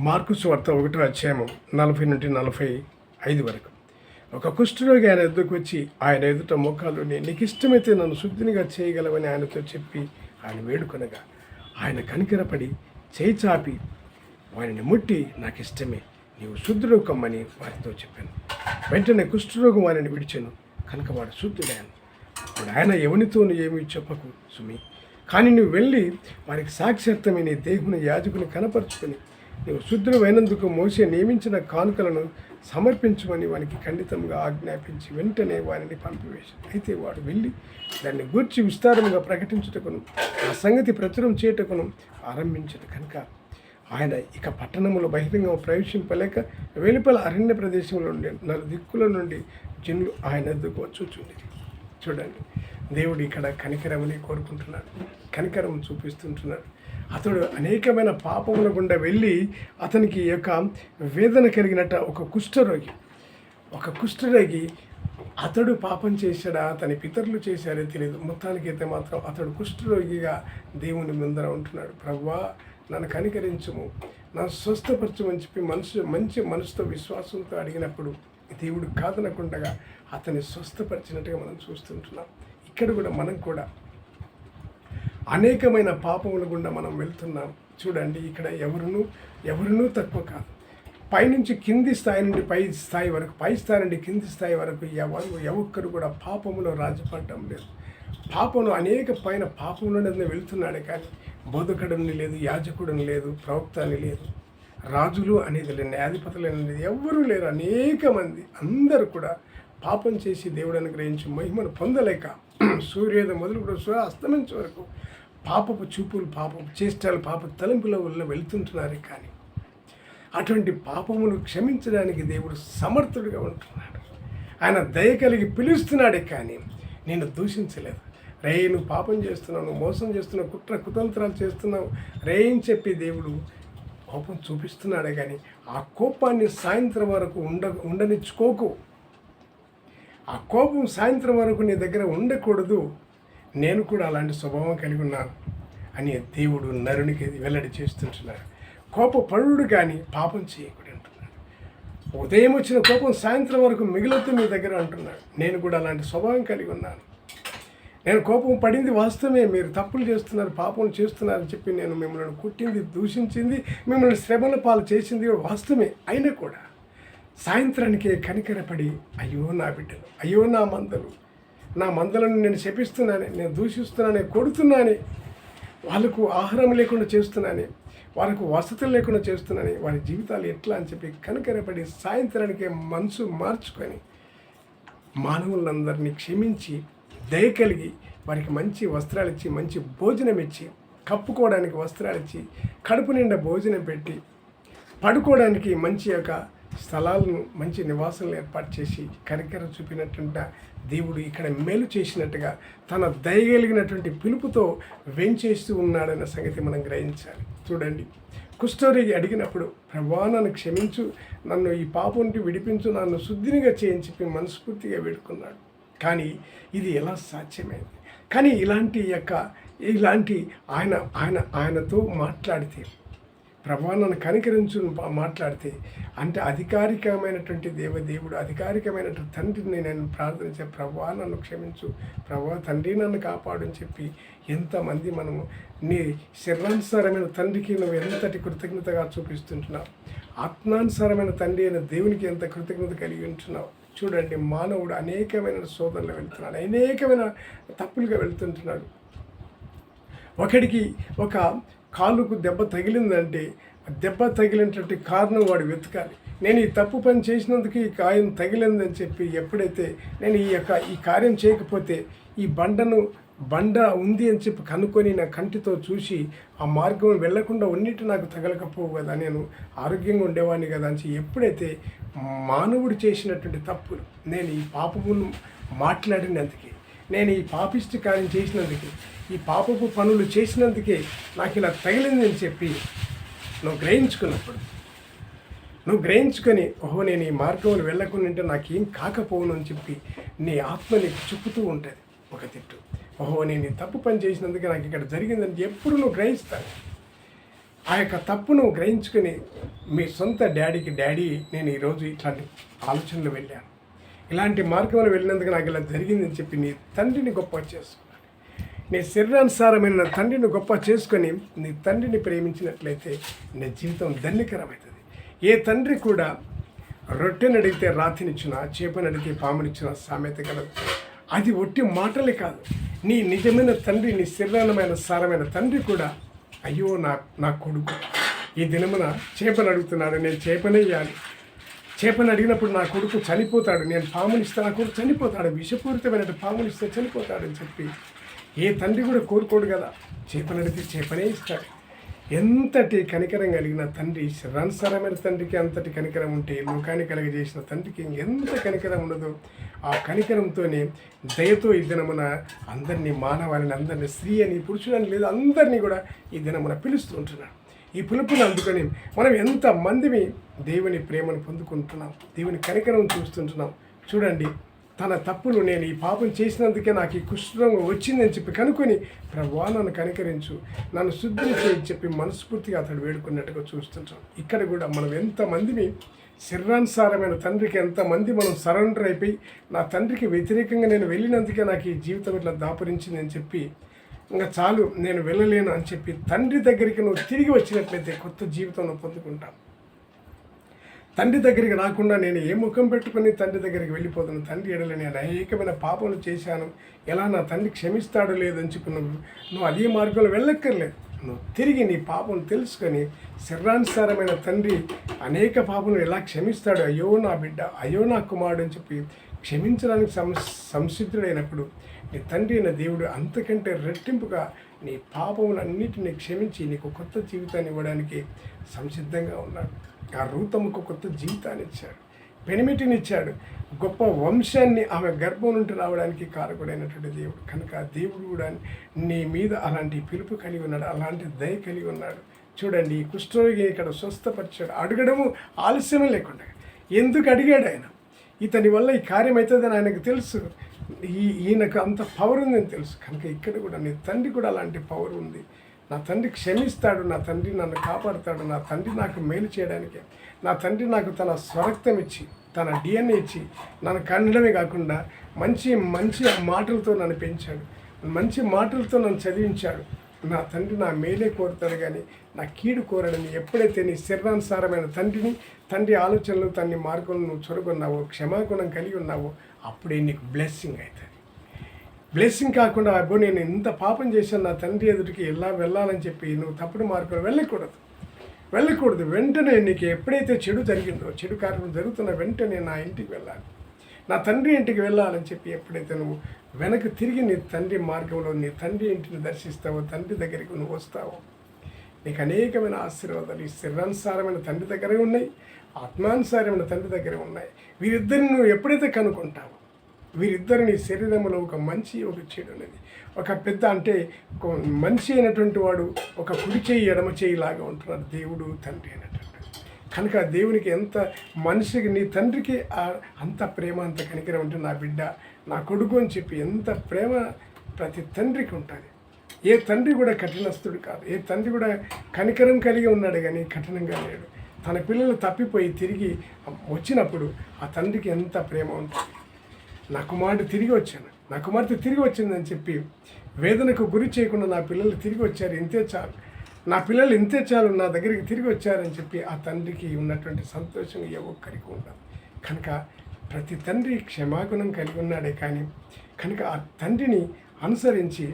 Mark సువార్త 1వ అధ్యాయము 40-45 వరకు. ఒక కుష్ఠరోగి ఆయన ఎదురుకు వచ్చి ఆయన ఎదుట మోకాలుని, నీకు ఇష్టమైతే నన్ను శుద్ధినిగా చేయగలవని ఆయనతో చెప్పి ఆయన వేడుకొనగా ఆయన కనికరపడి చేయి చాపి వారిని ముట్టి, నాకు ఇష్టమే, నీవు శుద్ధుడు కమ్మని వారితో చెప్పాను. వెంటనే కుష్ఠరోగం వారిని విడిచాను కనుక వాడు శుద్ధుడాను. అప్పుడు ఆయన ఎవనితోనూ ఏమీ చెప్పకు సుమి, కానీ నువ్వు వెళ్ళి వారికి సాక్షాత్తమే నీ దేవుని యాజకుని కనపరుచుకొని నీవు శుద్ధుడైనందుకు మోసే నియమించిన కానుకలను సమర్పించమని వానికి ఖండితంగా ఆజ్ఞాపించి వెంటనే వారిని పంపివేశాడు. అయితే వాడు వెళ్ళి దాన్ని గూర్చి విస్తారంగా ప్రకటించుటకును ఆ సంగతి ప్రచురం చేయుటకును ఆరంభించడు కనుక ఆయన ఇక పట్టణములో బహిరంగ ప్రవేశింపలేక వెలుపల అరణ్య ప్రదేశంలో నుండి నలుదిక్కుల నుండి జనులు ఆయన ఎదుగు వచ్చుచుండేది. చూడండి, దేవుడు ఇక్కడ కనికరమని కోరుకుంటున్నాడు, కనికరం చూపిస్తుంటున్నాడు. అతడు అనేకమైన పాపముల గుండా వెళ్ళి అతనికి యొక్క వేదన కలిగినట్ట ఒక కుష్ఠరోగి అతడు పాపం చేశాడా, అతని పితరులు చేశాడో తెలియదు. మొత్తానికైతే మాత్రం అతడు కుష్ఠరోగిగా దేవుని ముందర ఉంటున్నాడు. ప్రభువా, నన్ను కనికరించుము, నన్ను స్వస్థపరచమని చెప్పి మంచి మనసుతో విశ్వాసంతో అడిగినప్పుడు దేవుడు కాదనకుండా అతన్ని స్వస్థపరిచినట్టుగా మనం చూస్తుంటున్నాం. ఇక్కడ కూడా మనం కూడా అనేకమైన పాపముల గుండా మనం వెళ్తున్నాం. చూడండి, ఇక్కడ ఎవరునూ తక్కువ కాదు. పైనుంచి కింది స్థాయి నుండి పై స్థాయి వరకు, పై స్థాయి నుండి కింది స్థాయి వరకు ఎవరు కూడా పాపములో రాజపడటం లేదు. పాపను అనేక పైన పాపంలోనే వెళ్తున్నాడే కానీ బోధకుడని లేదు, యాజకుడని లేదు, ప్రవక్త అని లేదు, రాజులు అనేది లేదు, న్యాయాధిపతులు అనేది ఎవ్వరూ లేరు. అనేక మంది అందరూ కూడా పాపం చేసి దేవుడు అనుగ్రహించి మహిమను పొందలేక సూర్యోదయం మొదలు కూడా అస్తమించే వరకు పాపపు చూపులు, పాపపు చేష్టాలు, పాప తలంపుల వల్ల వెళ్తుంటున్నారు. కానీ అటువంటి పాపమును క్షమించడానికి దేవుడు సమర్థుడిగా ఉంటున్నాడు. ఆయన దయ కలిగి పిలుస్తున్నాడే కానీ నేను దూషించలేదు. రే, నువ్వు పాపం చేస్తున్నావు, నువ్వు మోసం చేస్తున్నావు, కుట్ర కుతంత్రాలు చేస్తున్నావు రే అని చెప్పి దేవుడు కోపం చూపిస్తున్నాడే కానీ ఆ కోపాన్ని సాయంత్రం వరకు ఉండనిచ్చుకోకు. ఆ కోపం సాయంత్రం వరకు నీ దగ్గర ఉండకూడదు. నేను కూడా అలాంటి స్వభావం కలిగి ఉన్నాను అని దేవుడు నరునికి వెల్లడి చేస్తుంటున్నాడు. కోపపడుడు కానీ పాపం చేయకూడదు అంటున్నాడు. ఉదయం వచ్చిన కోపం సాయంత్రం వరకు మిగులుతూ మీ దగ్గర అంటున్నాడు. నేను కూడా అలాంటి స్వభావం కలిగి ఉన్నాను. నేను కోపం పడింది వాస్తవమే, మీరు తప్పులు చేస్తున్నారు, పాపం చేస్తున్నారని చెప్పి నేను మిమ్మల్ని కుట్టింది, దూషించింది, మిమ్మల్ని శ్రమల పాలు చేసింది వాస్తవమే. అయినా కూడా సాయంత్రానికే కనికరపడి, అయ్యో నా బిడ్డలు, అయ్యో నా మందలను నేను శపిస్తున్నానే, నేను దూషిస్తున్నానే, కొడుతున్నానే, వాళ్ళకు ఆహారం లేకుండా చేస్తున్నానే, వాళ్ళకు వసతులు లేకుండా చేస్తున్నానే, వారి జీవితాలు ఎట్లా అని చెప్పి కనికరపడి సాయంత్రానికే మనసు మార్చుకొని మానవులందరినీ క్షమించి దయ కలిగి వారికి మంచి వస్త్రాలు ఇచ్చి, మంచి భోజనం ఇచ్చి, కప్పుకోవడానికి వస్త్రాలు ఇచ్చి, కడుపు నిండా భోజనం పెట్టి, పడుకోవడానికి మంచి యొక్క స్థలాలను, మంచి నివాసాలను ఏర్పాటు చేసి కనికరం చూపినట్టుంట దేవుడు ఇక్కడ మేలు చేసినట్టుగా తన దయగలిగినటువంటి పిలుపుతో వెంచేస్తూ ఉన్నాడన్న సంగతి మనం గ్రహించాలి. చూడండి, కుష్ఠరోగి అడిగినప్పుడు, ప్రభువా నన్ను క్షమించు, నన్ను ఈ పాపం నుండి విడిపించు, నన్ను శుద్ధినిగా చేయని చెప్పి మనస్ఫూర్తిగా వేడుకున్నాడు. కానీ ఇది ఎలా సాధ్యమైంది? కానీ ఇలాంటి ఆయనతో మాట్లాడితే, ప్రభువా నన్ను కనికరించు మాట్లాడితే, అంటే అధికారికమైనటువంటి దేవుడు, అధికారికమైనటువంటి తండ్రిని నేను ప్రార్థించే, ప్రభువా నన్ను క్షమించు, ప్రభువా తండ్రి నన్ను కాపాడు అని చెప్పి ఎంతమంది మనము నీ శరీరానుసారమైన తండ్రికి నువ్వు ఎంతటి కృతజ్ఞతగా చూపిస్తుంటున్నావు, ఆత్మానుసారమైన తండ్రి అయిన దేవునికి ఎంత కృతజ్ఞత కలిగి ఉంటున్నావు. చూడండి, మానవుడు అనేకమైన శోధనలు వెళ్తున్నాడు, అనేకమైన తప్పులుగా వెళ్తుంటున్నాడు. ఒకడికి ఒక కాలుకు దెబ్బ తగిలిందంటే దెబ్బ తగిలినటువంటి కారణం వాడు వెతకాలి. నేను ఈ తప్పు పని చేసినందుకు ఈ గాయం తగిలిందని చెప్పి ఎప్పుడైతే నేను ఈ కార్యం చేయకపోతే ఈ బండ ఉంది అని చెప్పి కనుక్కొని నా కంటితో చూసి ఆ మార్గం వెళ్లకుండా ఉన్నట్టు నాకు తగలకపోవు కదా, నేను ఆరోగ్యంగా ఉండేవాడిని కదా అని ఎప్పుడైతే మానవుడు చేసినటువంటి తప్పులు, నేను ఈ పాపమును మాట్లాడినందుకే, నేను ఈ పాపిష్టి కార్యం చేసినందుకే, ఈ పాపపు పనులు చేసినందుకే నాకు ఇలా తగిలిందని చెప్పి నువ్వు గ్రహించుకొని ఓహో నేను ఈ మార్గంలో వెళ్ళకుండా నాకేం కాకపోవును అని చెప్పి నీ ఆత్మ నీకు చెప్పుతూ ఉంటుంది ఒక తిట్టు. ఓహో నేను ఈ తప్పు పని చేసినందుకే నాకు ఇక్కడ జరిగిందని ఎప్పుడు నువ్వు గ్రహిస్తావు. ఆ యొక్క తప్పును గ్రహించుకుని మీ సొంత డాడీకి డాడీ నేను ఈరోజు ఇట్లాంటి ఆలోచనలు వెళ్ళాను, ఇలాంటి మార్గంలో వెళ్ళినందుకు నాకు ఇలా జరిగిందని చెప్పి నీ తండ్రిని గొప్ప చేసుకున్నాను. నీ శరీరానుసారమైన నా తండ్రిని గొప్ప చేసుకొని నీ తండ్రిని ప్రేమించినట్లయితే నీ జీవితం ధన్యకరమవుతుంది. ఏ తండ్రి కూడా రొట్టెని అడిగితే రాతినిచ్చిన, చేపని అడిగితే పామునిచ్చిన సామెత కలదు. అది ఒట్టి మాటలే కాదు. నీ నిజమైన తండ్రి, నీ శరీరమైన సారమైన తండ్రి కూడా అయ్యో నా కొడుకు ఈ దినమున చేపను అడుగుతున్నాడు, నేను చేపనే ఇవ్వాలి, చేపను అడిగినప్పుడు నా కొడుకు చనిపోతాడు, నేను పామునిస్తే నా కొడుకు చనిపోతాడు, విషపూరితమైన పామునిస్తే చనిపోతాడని చెప్పి ఏ తండ్రి కూడా కోరుకోడు కదా. చేపను అడిగితే చేపనే ఇస్తాడు. ఎంతటి కనికరం కలిగిన తండ్రి, శరీరానుసారమైన తండ్రికి అంతటి కనికరం ఉంటే లోకాన్ని కలగజేసిన తండ్రికి ఎంత కనికరం ఉండదో. ఆ కనికరంతోనే దయతో ఈ దినమున అందరినీ, మానవాళిని అందరినీ, స్త్రీ అని పురుషులని లేదు అందరినీ కూడా ఈ దినమున పిలుస్తూ ఉంటున్నాడు. ఈ పిలుపుని అందుకొని మనం ఎంతమందిని దేవుని ప్రేమను పొందుకుంటున్నాం, దేవుని కనికరం చూస్తుంటున్నాం. చూడండి, తన తప్పులు నేను ఈ పాపం చేసినందుకే నాకు ఈ కుష్ఠరోగం వచ్చిందని చెప్పి కనుక్కొని ప్రభువా నన్ను కనికరించు, నన్ను శుద్ధిని చేయని చెప్పి మనస్ఫూర్తిగా అతడు వేడుకున్నట్టుగా చూస్తుంటాం. ఇక్కడ కూడా మనం ఎంతమందిని శరీరానుసారమైన తండ్రికి ఎంతమంది మనం సరెండర్ అయిపోయి నా తండ్రికి వ్యతిరేకంగా నేను వెళ్ళినందుకే నాకు ఈ జీవితం ఇట్లా దాపురించింది అని చెప్పి ఇంకా చాలు నేను వెళ్ళలేను అని చెప్పి తండ్రి దగ్గరికి నువ్వు తిరిగి వచ్చినట్లయితే కొత్త జీవితం నువ్వు పొందుకుంటావు. తండ్రి దగ్గరికి రాకుండా నేను ఏ ముఖం పెట్టుకుని తండ్రి దగ్గరికి వెళ్ళిపోతాను, తండ్రి ఎడల నేను అనేకమైన పాపములు చేశాను, ఎలా నా తండ్రి క్షమిస్తాడో లేదని చెప్పి నువ్వు అదే మార్గంలో వెళ్ళక్కర్లేదు. నువ్వు తిరిగి నీ పాపం తెలుసుకొని శరీరానుసారమైన తండ్రి అనేక పాపములు ఎలా క్షమిస్తాడు, అయ్యో నా బిడ్డ, అయ్యో నా కుమారుడు అని చెప్పి క్షమించడానికి సంసిద్ధుడైనప్పుడు నీ తండ్రి అయిన దేవుడు అంతకంటే రెట్టింపుగా నీ పాపములన్నిటిని క్షమించి నీకు కొత్త జీవితాన్ని ఇవ్వడానికి సంసిద్ధంగా ఉన్నాడు. ఆ రూతమ్మకు కొత్త జీవితాన్ని ఇచ్చాడు, పెనిమిటినిచ్చాడు, గొప్ప వంశాన్ని ఆమె గర్భం నుండి రావడానికి కారకుడైనటువంటి దేవుడు. కనుక దేవుడు కూడా నీ మీద అలాంటి పిలుపు కలిగి ఉన్నాడు, అలాంటి దయ కలిగి ఉన్నాడు. చూడండి, ఈ కుష్ఠరోగి ఇక్కడ స్వస్థపరిచాడు, అడగడము ఆలస్యమే లేకుండా. ఎందుకు అడిగాడు ఆయన? ఇతని వల్ల ఈ కార్యం అవుతుందని ఆయనకు తెలుసు, ఈయనకు అంత పవర్ ఉందని తెలుసు. కనుక ఇక్కడ కూడా నీ తండ్రి కూడా అలాంటి పవర్ ఉంది. నా తండ్రి క్షమిస్తాడు, నా తండ్రి నన్ను కాపాడుతాడు, నా తండ్రి నాకు మేలు చేయడానికి, నా తండ్రి నాకు తన స్వరక్తం ఇచ్చి, తన డిఎన్ఏ ఇచ్చి నన్ను కనడమే కాకుండా మంచి మంచి మాటలతో నన్ను పెంచాడు, మంచి మాటలతో నన్ను చదివించాడు. నా తండ్రి నా మేలే కోరుతాడు కానీ నా కీడు కోరడని ఎప్పుడైతే నీ శరీరానుసారమైన తండ్రిని, తండ్రి ఆలోచనలు, తండ్రి మార్గంలో నువ్వు చొరగొన్నావో, క్షమాగుణం కలిగి ఉన్నావో, అప్పుడే నీకు బ్లెస్సింగ్ అవుతుంది. బ్లెస్సింగ్ కాకుండా అబ్బో నేను ఇంత పాపం చేశాను, నా తండ్రి ఎదుటికి ఎలా వెళ్ళాలని చెప్పి నువ్వు తప్పుడు మార్గంలో వెళ్ళకూడదు. వెంటనే నీకు ఎప్పుడైతే చెడు జరిగిందో, చెడు కార్యం జరుగుతున్న వెంటనే నా ఇంటికి వెళ్ళాలి, నా తండ్రి ఇంటికి వెళ్ళాలని చెప్పి ఎప్పుడైతే నువ్వు వెనక్కి తిరిగి నీ తండ్రి మార్గంలో నీ తండ్రి ఇంటిని దర్శిస్తావో, తండ్రి దగ్గరికి నువ్వు వస్తావో, నీకు అనేకమైన ఆశీర్వాదాలు ఈ శరీరానుసారమైన తండ్రి దగ్గరే ఉన్నాయి, ఆత్మానుసారమైన తండ్రి దగ్గరే ఉన్నాయి. వీరిద్దరిని నువ్వు ఎప్పుడైతే కనుక్కుంటావో, వీరిద్దరు నీ శరీరంలో ఒక మంచి ఒక చెడు అనేది, ఒక పెద్ద అంటే మనిషి అయినటువంటి వాడు ఒక కుడి చేయి ఎడమ చేయి లాగా ఉంటున్నాడు దేవుడు తండ్రి అయినటువంటి. కనుక దేవునికి ఎంత మనిషికి, నీ తండ్రికి అంత ప్రేమ, అంత కనికరం ఉంటుంది. నా బిడ్డ, నా కొడుకు అని చెప్పి ఎంత ప్రేమ ప్రతి తండ్రికి ఉంటుంది. ఏ తండ్రి కూడా కఠినస్తుడు కాదు, ఏ తండ్రి కూడా కనికరం కలిగి ఉన్నాడు కానీ కఠినంగా లేడు. తన పిల్లలు తప్పిపోయి తిరిగి వచ్చినప్పుడు ఆ తండ్రికి ఎంత ప్రేమ ఉంటుంది. నా కుమారుడు తిరిగి వచ్చాను, నా కుమార్తె తిరిగి వచ్చిందని చెప్పి వేదనకు గురి చేయకుండా నా పిల్లలు తిరిగి వచ్చారు, ఇంతే చాలు, నా పిల్లలు ఇంతే చాలు, నా దగ్గరికి తిరిగి వచ్చారని చెప్పి ఆ తండ్రికి ఉన్నటువంటి సంతోషం ఏ ఒక్కరికి ఉండదు. కనుక ప్రతి తండ్రి క్షమాగుణం కలిగి ఉన్నాడే కానీ కనుక ఆ తండ్రిని అనుసరించి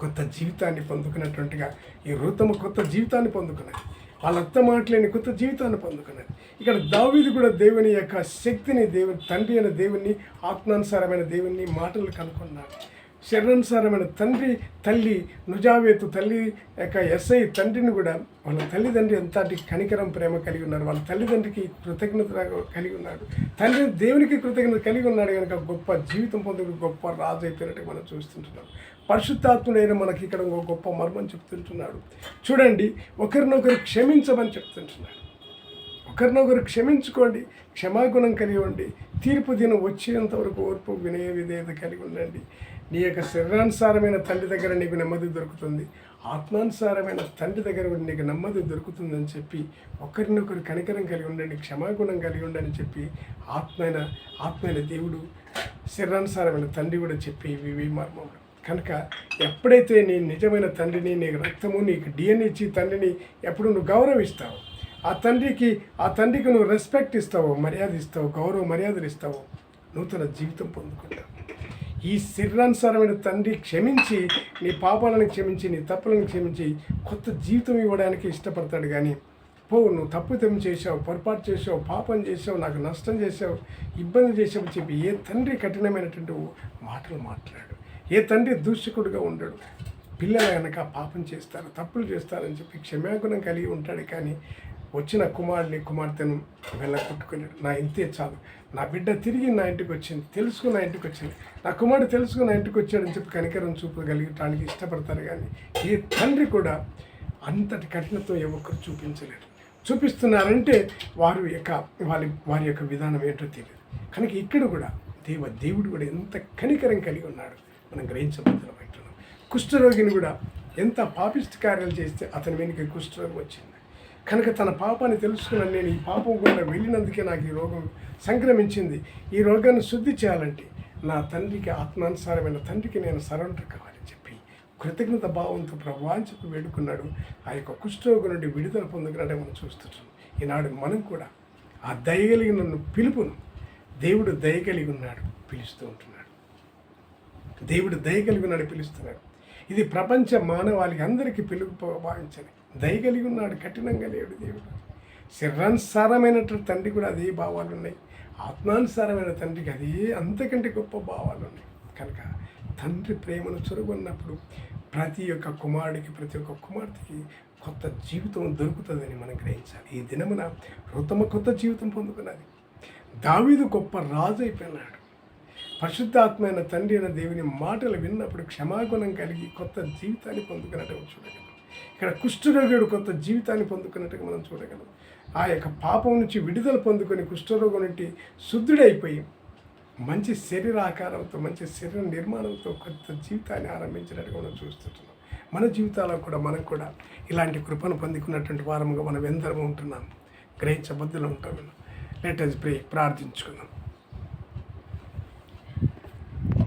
కొత్త జీవితాన్ని పొందుకున్నటువంటిగా ఈ రూతము కొత్త జీవితాన్ని పొందుకున్నది, వాళ్ళ అత్త మాటలేని కొత్త జీవితాన్ని పొందుకున్నది. ఇక్కడ దావీదు కూడా దేవుని యొక్క శక్తిని, దేవుని తండ్రి అయిన దేవుణ్ణి, ఆత్మానుసారమైన దేవుణ్ణి మాటలు కనుక్కున్నాడు. శరీరానుసారమైన తండ్రి, తల్లి నుజావేతు తల్లి యొక్క ఎస్ఐ తండ్రిని కూడా వాళ్ళ తల్లిదండ్రి ఎంతటి కనికరం ప్రేమ కలిగి ఉన్నారు, వాళ్ళ తల్లిదండ్రికి కృతజ్ఞత కలిగి ఉన్నాడు, తండ్రి దేవునికి కృతజ్ఞత కలిగి ఉన్నాడు. కనుక గొప్ప జీవితం పొందుకు గొప్ప రాజు అయిపోయినట్టు మనం చూస్తుంటున్నాం. పరిశుద్ధాత్ముడైన మనకి ఇక్కడ ఒక గొప్ప మర్మం చెప్తుంటున్నాడు. చూడండి, ఒకరినొకరు క్షమించమని చెప్తుంటున్నాడు. ఒకరినొకరు క్షమించుకోండి, క్షమాగుణం కలిగి ఉండి, తీర్పు దినం వచ్చేంత వరకు ఓర్పు, వినయ విధేయత కలిగి ఉండండి. నీ యొక్క శరీరానుసారమైన తండ్రి దగ్గర నీకు నెమ్మది దొరుకుతుంది, ఆత్మానుసారమైన తండ్రి దగ్గర ఉండి నీకు నెమ్మది దొరుకుతుందని చెప్పి ఒకరినొకరు కనికరం కలిగి ఉండండి, క్షమాగుణం కలిగి ఉండని చెప్పి ఆత్మైన దేవుడు శరీరానుసారమైన తండ్రి కూడా చెప్పి ఇవి మర్మములు. కనుక ఎప్పుడైతే నీ నిజమైన తండ్రిని, నీకు రక్తము, నీకు డిఎన్ఏ ఇచ్చి తండ్రిని ఎప్పుడు నువ్వు గౌరవిస్తావు, ఆ తండ్రికి నువ్వు రెస్పెక్ట్ ఇస్తావు, మర్యాద ఇస్తావు, గౌరవ మర్యాదలు ఇస్తావు, నూతన జీవితం పొందుకుంటావు. ఈ శరీరానుసారమైన తండ్రి క్షమించి, నీ పాపాలను క్షమించి, నీ తప్పులను క్షమించి కొత్త జీవితం ఇవ్వడానికి ఇష్టపడతాడు. కానీ నువ్వు తప్పుదం చేసావు, పొరపాటు చేసావు, పాపం చేసావు, నాకు నష్టం చేసావు, ఇబ్బంది చేసావు చెప్పి ఏ తండ్రి కఠినమైనటువంటి మాటలు మాట్లాడు, ఏ తండ్రి దూషకుడుగా ఉండడు. పిల్లలు కనుక పాపం చేస్తారు, తప్పులు చేస్తారని చెప్పి క్షమాగుణం కలిగి ఉంటాడు. కానీ వచ్చిన కుమార్తెను వెళ్ళగొట్టుకున్నాడు. నా ఇంతే చాలు, నా బిడ్డ తిరిగి నా ఇంటికి వచ్చింది, తెలుసుకుని నా ఇంటికి వచ్చింది, నా కుమారుడు తెలుసుకుని నా ఇంటికి వచ్చాడని చెప్పి కనికరం చూపగలిగటానికి ఇష్టపడతారు. కానీ ఏ తండ్రి కూడా అంతటి కఠినతో ఒక్కరు చూపించలేరు. చూపిస్తున్నారంటే వారి యొక్క విధానం ఏంటో తెలియదు. కనుక ఇక్కడ కూడా దేవుడు కూడా ఎంత కనికరం కలిగి ఉన్నాడు మనం గ్రహించబోతున్నాం. కుష్ఠరోగిని కూడా ఎంత పాపిష్టి కార్యాలు చేస్తే అతని వెనుక కుష్ఠరోగం వచ్చింది. కనుక తన పాపాన్ని తెలుసుకున్నాను, నేను ఈ పాపం కూడా వెళ్ళినందుకే నాకు ఈ రోగం సంక్రమించింది, ఈ రోగాన్ని శుద్ధి చేయాలంటే నా తండ్రికి, ఆత్మానుసారమైన తండ్రికి నేను సరెండర్ కావాలని చెప్పి కృతజ్ఞత భావంతో ప్రభువాని చెప్పి వేడుకున్నాడు. ఆ యొక్క కుష్ఠరోగం నుండి విడుదల పొందుకున్నట్టే మనం చూస్తున్నాం. ఈనాడు మనం కూడా ఆ దయగలిగిన పిలుపును దేవుడు దయగలిగి ఉన్నాడు పిలుస్తూ ఉంటున్నాడు. దేవుడు దయగలిగి ఉన్నాడు పిలుస్తున్నాడు. ఇది ప్రపంచ మానవాళికి అందరికీ పిలుపు భావించని దయగలిగి ఉన్నాడు, కఠినంగా లేడు దేవుడు. శరీరానుసారమైనటువంటి తండ్రి కూడా అదే భావాలు ఉన్నాయి, ఆత్మానుసారమైన తండ్రికి అదే అంతకంటే గొప్ప భావాలు ఉన్నాయి. కనుక తండ్రి ప్రేమను చొరగొన్నప్పుడు ప్రతి ఒక్క కుమారుడికి, ప్రతి ఒక్క కుమార్తెకి కొత్త జీవితం దొరుకుతుందని మనం గ్రహించాలి. ఈ దినమున రుతమ కొత్త జీవితం పొందుకున్నది. దావీదు గొప్ప రాజు అయిపోయినాడు. పరిశుద్ధాత్మైన తండ్రి అయిన దేవుని మాటలు విన్నప్పుడు క్షమాగుణం కలిగి కొత్త జీవితాన్ని పొందుకున్నట్టు చూడగలం. ఇక్కడ కుష్ఠరోగుడు కొత్త జీవితాన్ని పొందుకున్నట్టుగా మనం చూడగలం. ఆ యొక్క పాపం నుంచి విడుదల పొందుకొని కుష్ఠరోగం నుండి శుద్ధుడైపోయి మంచి శరీరాకారంతో, మంచి శరీర నిర్మాణంతో కొత్త జీవితాన్ని ఆరంభించినట్టుగా మనం చూస్తున్నాం. మన జీవితాల్లో కూడా మనం కూడా ఇలాంటి కృపను పొందుకున్నటువంటి వారముగా మనం ఎందరము ఉంటున్నాం, గ్రహించబద్దులు ఉంటాం. లెట్ us pray, ప్రార్థించుకుందాం.